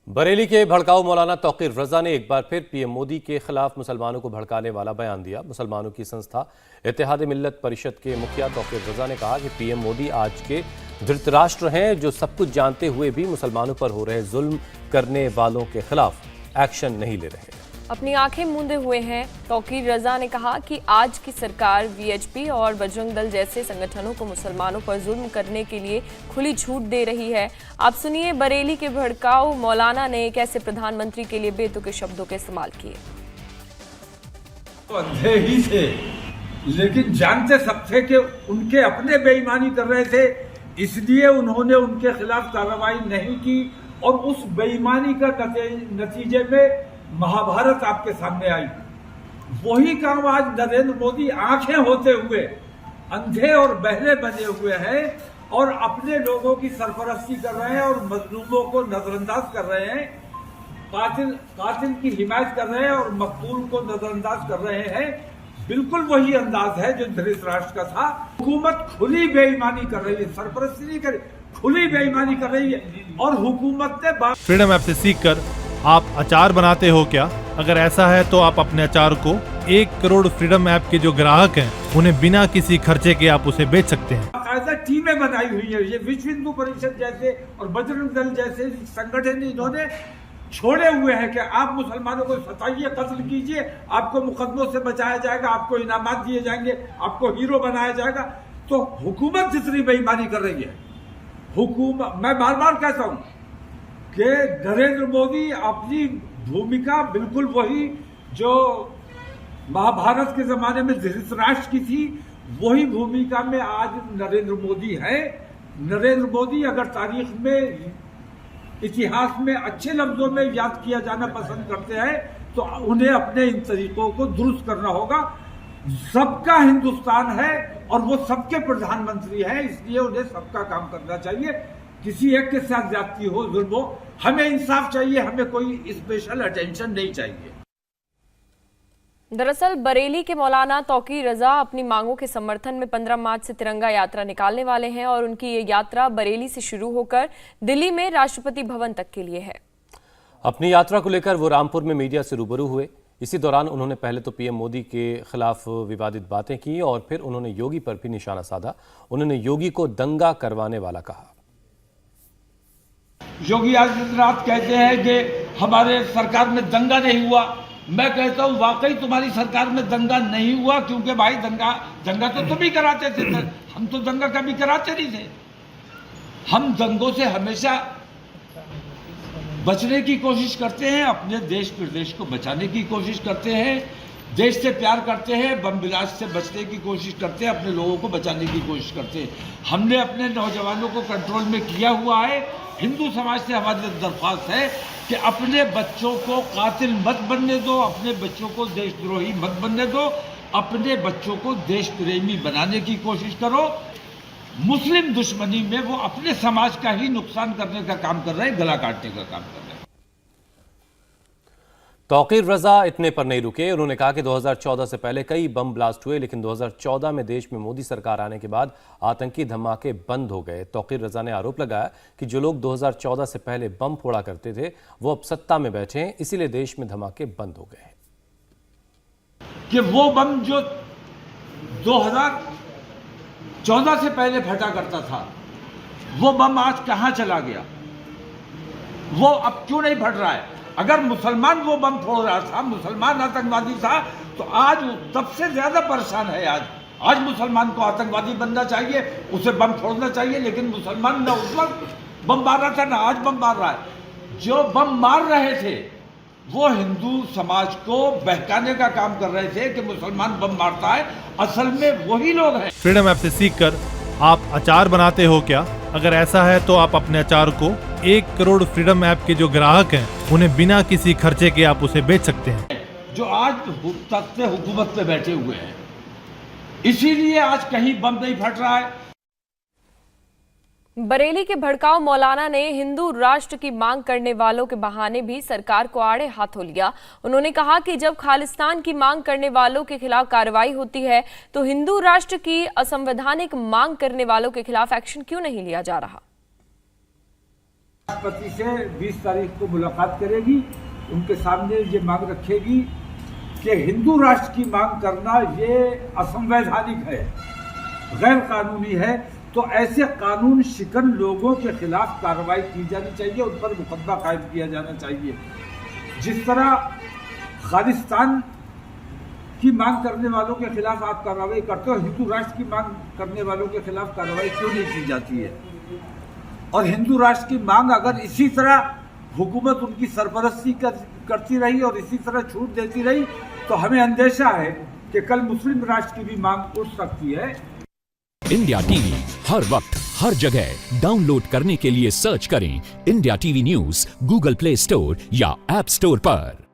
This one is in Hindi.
बरेली के भड़काऊ मौलाना तौकीर रजा ने एक बार फिर पीएम मोदी के खिलाफ मुसलमानों को भड़काने वाला बयान दिया। मुसलमानों की संस्था इत्तेहाद मिल्लत परिषद के मुखिया तौकीर रजा ने कहा कि पीएम मोदी आज के धृतराष्ट्र हैं, जो सब कुछ जानते हुए भी मुसलमानों पर हो रहे जुल्म करने वालों के खिलाफ एक्शन नहीं ले रहे। अपनी आंखें मूंदे हुए हैं। तौकीर रजा ने कहा कि आज की सरकार वीएचपी और बजरंग दल जैसे संगठनों को मुसलमानों पर जुल्म करने के लिए खुली छूट दे रही है। आप सुनिए बरेली के भड़काऊ मौलाना ने कैसे प्रधानमंत्री के लिए बेतुके शब्दों के इस्तेमाल किए। अंधे ही थे, लेकिन जानते सब थे कि उनके अपने बेईमानी कर रहे थे, इसलिए उन्होंने उनके खिलाफ कार्रवाई नहीं की और उस बेईमानी का नतीजे में महाभारत आपके सामने आई। वही काम आज नरेंद्र मोदी आंखें होते हुए अंधे और बहरे बने हुए हैं और अपने लोगों की सरपरस्ती कर रहे हैं और मजलूमों को नजरअंदाज कर रहे हैं, कातिल की हिमायत कर रहे हैं और मकतूल को नजरअंदाज कर रहे हैं। बिल्कुल वही अंदाज है जो धृतराष्ट्र का था। हुकूमत खुली बेईमानी कर रही है, सरपरस्ती नहीं कर, खुली बेईमानी कर रही है और हुकूमत ने फ्रीडम ऐप से सीखकर आप अचार बनाते हो क्या? अगर ऐसा है तो आप अपने अचार को 1 करोड़ फ्रीडम ऐप के जो ग्राहक हैं उन्हें बिना किसी खर्चे के आप उसे बेच सकते हैं। बाकायदा टीमें बनाई हुई है। ये विश्व हिंदू परिषद जैसे और बजरंग दल जैसे संगठन इन्होंने छोड़े हुए हैं कि आप मुसलमानों को सताइए, कत्ल कीजिए, आपको मुकदमों से बचाया जाएगा, आपको इनामात दिए जाएंगे, आपको हीरो बनाया जाएगा। तो हुकूमत जितनी बेईमानी कर रही है, हुकूमत, मैं बार बार कहता हूं कि नरेंद्र मोदी अपनी भूमिका बिल्कुल वही जो महाभारत के जमाने में धृतराष्ट्र की थी, वही भूमिका में आज नरेंद्र मोदी है। नरेंद्र मोदी अगर तारीख में, इतिहास में अच्छे लफ्जों में याद किया जाना पसंद करते हैं तो उन्हें अपने इन तरीकों को दुरुस्त करना होगा। सबका हिंदुस्तान है और वो सबके प्रधानमंत्री हैं, इसलिए उन्हें सबका काम करना चाहिए। किसी एक के साथ ज्यादती हो, जुल्म हो, हमें इंसाफ चाहिए, हमें कोई स्पेशल अटेंशन नहीं चाहिए। दरअसल बरेली के मौलाना तौकीर रजा अपनी मांगों के समर्थन में 15 मार्च से तिरंगा यात्रा निकालने वाले हैं और उनकी ये यात्रा बरेली से शुरू होकर दिल्ली में राष्ट्रपति भवन तक के लिए है। अपनी यात्रा को लेकर वो रामपुर में मीडिया से रूबरू हुए। इसी दौरान उन्होंने पहले तो पीएम मोदी के खिलाफ विवादित बातें की और फिर उन्होंने योगी पर भी निशाना साधा। उन्होंने योगी को दंगा करवाने वाला कहा। योगी आदित्यनाथ कहते हैं कि हमारे सरकार में दंगा नहीं हुआ। मैं कहता हूं वाकई तुम्हारी सरकार में दंगा नहीं हुआ, क्योंकि भाई दंगा तो तुम ही कराते थे, हम तो दंगा कभी कराते नहीं थे। हम दंगों से हमेशा बचने की कोशिश करते हैं, अपने देश प्रदेश को बचाने की कोशिश करते हैं, देश से प्यार करते हैं, बम ब्लास्ट से बचने की कोशिश करते हैं, अपने लोगों को बचाने की कोशिश करते हैं। हमने अपने नौजवानों को कंट्रोल में किया हुआ है। हिंदू समाज से हमारी दरख्वास्त है कि अपने बच्चों को कातिल मत बनने दो, अपने बच्चों को देशद्रोही मत बनने दो, अपने बच्चों को देश प्रेमी बनाने की कोशिश करो। मुस्लिम दुश्मनी में वो अपने समाज का ही नुकसान करने का काम कर रहे हैं, गला काटने का काम कर रहे हैं। तौकीर रजा इतने पर नहीं रुके। उन्होंने कहा कि 2014 से पहले कई बम ब्लास्ट हुए, लेकिन 2014 में देश में मोदी सरकार आने के बाद आतंकी धमाके बंद हो गए। तौकीर रजा ने आरोप लगाया कि जो लोग 2014 से पहले बम फोड़ा करते थे वो अब सत्ता में बैठे हैं, इसीलिए देश में धमाके बंद हो गए। कि वो बम जो 2014 से पहले फटा करता था, वो बम आज कहां चला गया? वो अब क्यों नहीं फट रहा है? अगर मुसलमान वो बम फोड़ रहा था, मुसलमान आतंकवादी था, तो आज तब से ज्यादा परेशान है। आज मुसलमान को आतंकवादी बनना चाहिए, उसे बम फोड़ना चाहिए, लेकिन मुसलमान ना उस वक्त बम मार रहा था ना आज बम मार रहा है। जो बम मार रहे थे वो हिंदू समाज को बहकाने का काम कर रहे थे कि मुसलमान बम मारता है, असल में वही लोग हैं। फ्रीडम ऐप से सीखकर आप अचार बनाते हो क्या? अगर ऐसा है तो आप अपने अचार को 1 करोड़ फ्रीडम ऐप के जो ग्राहक हैं उन्हें बिना किसी खर्चे के आप उसे बेच सकते हैं। जो आज तक से हुकूमत पे बैठे हुए हैं, इसीलिए आज कहीं बम नहीं फट रहा है। बरेली के भड़काऊ मौलाना ने हिंदू राष्ट्र की मांग करने वालों के बहाने भी सरकार को आड़े हाथों लिया। उन्होंने कहा कि जब खालिस्तान की मांग करने वालों के खिलाफ कार्रवाई होती है तो हिंदू राष्ट्र की असंवैधानिक मांग करने वालों के खिलाफ एक्शन क्यों नहीं लिया जा रहा। राष्ट्रपति से 20 तारीख को मुलाकात करेगी, उनके सामने ये मांग रखेगी कि हिंदू राष्ट्र की मांग करना ये असंवैधानिक है, गैर कानूनी है। तो ऐसे कानून शिकन लोगों के खिलाफ कार्रवाई की जानी चाहिए, उन पर मुकदमा कायम किया जाना चाहिए। जिस तरह खालिस्तान की मांग करने वालों के खिलाफ आप कार्रवाई करते हो, हिंदू राष्ट्र की मांग करने वालों के खिलाफ कार्रवाई क्यों नहीं की जाती है? और हिंदू राष्ट्र की मांग अगर इसी तरह हुकूमत उनकी सरपरस्ती करती रही और इसी तरह छूट देती रही, तो हमें अंदेशा है कि कल मुस्लिम राष्ट्र की भी मांग उठ सकती है। इंडिया टीवी हर वक्त हर जगह डाउनलोड करने के लिए सर्च करें India TV news Google play store या ऐप स्टोर पर।